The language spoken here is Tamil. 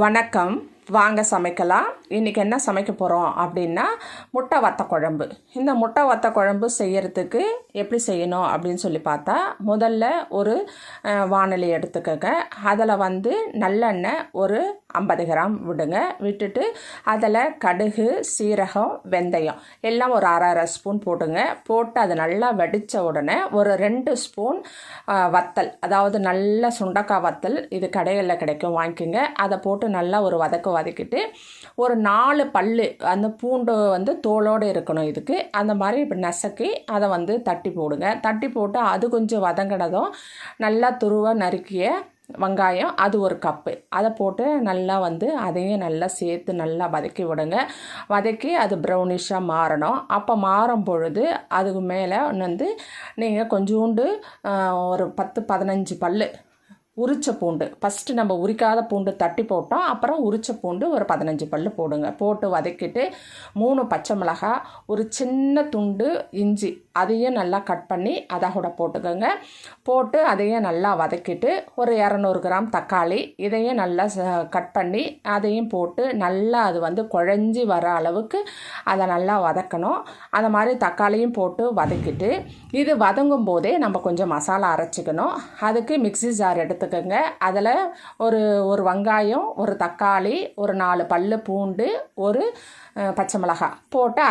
வணக்கம். வாங்க சமைக்கலாம். இன்றைக்கி என்ன சமைக்க போகிறோம் அப்படின்னா முட்டை வத்த குழம்பு. இந்த முட்டை வத்த குழம்பு செய்கிறதுக்கு எப்படி செய்யணும் அப்படின்னு சொல்லி பார்த்தா, முதல்ல ஒரு வாணலி எடுத்துக்கங்க. அதில் நல்லெண்ணெய் ஒரு 50 கிராம் விடுங்க. விட்டுட்டு அதில் கடுகு, சீரகம், வெந்தயம் எல்லாம் ஒரு அரை ஸ்பூன் போட்டுங்க. போட்டு அது நல்லா வெடித்த உடனே ஒரு 2 ஸ்பூன் வத்தல், அதாவது நல்ல சுண்டக்காய் வத்தல், இது கடைகளில் கிடைக்கும், வாங்கிக்கோங்க. அதை போட்டு நல்லா ஒரு வதக்கிட்டு ஒரு 4 பல்லு அந்த பூண்டு தோலோடு இருக்கணும் இதுக்கு. அந்த மாதிரி இப்படி நசுக்கி அதை தட்டி போடுங்க. தட்டி போட்டு அது கொஞ்சம் வதங்கினதும் நல்லா துருவ நறுக்கிய வெங்காயம் அது ஒரு கப்பு, அதை போட்டு நல்லா அதையும் நல்லா சேர்த்து நல்லா வதக்கி விடுங்க. வதக்கி அது ப்ரௌனிஷாக மாறணும். அப்போ மாறும் பொழுது அதுக்கு மேலே நீங்கள் கொஞ்சோண்டு ஒரு 10-15 பல்லு உரிச்ச பூண்டு, ஃபஸ்ட்டு நம்ம உரிக்காத பூண்டு தட்டி போட்டோம், அப்புறம் உரிச்ச பூண்டு ஒரு 15 பல்லு போடுங்க. போட்டு வதக்கிட்டு 3 பச்சை மிளகாய், ஒரு சின்ன துண்டு இஞ்சி அதையும் நல்லா கட் பண்ணி அதை கூட போட்டுக்கோங்க. போட்டு அதையும் நல்லா வதக்கிட்டு ஒரு 200 கிராம் தக்காளி இதையும் நல்லா கட் பண்ணி அதையும் போட்டு நல்லா அது குழஞ்சி வர அளவுக்கு அதை நல்லா வதக்கணும். அந்த மாதிரி தக்காளியும் போட்டு வதக்கிட்டு இது வதங்கும் போதே நம்ம கொஞ்சம் மசாலா அரைச்சிக்கணும். அதுக்கு மிக்ஸி ஜார் எடுத்துக்கோங்க. அதில் ஒரு வெங்காயம், ஒரு தக்காளி, ஒரு 4 பல்லு பூண்டு, ஒரு பச்சை மிளகாய் போட்டு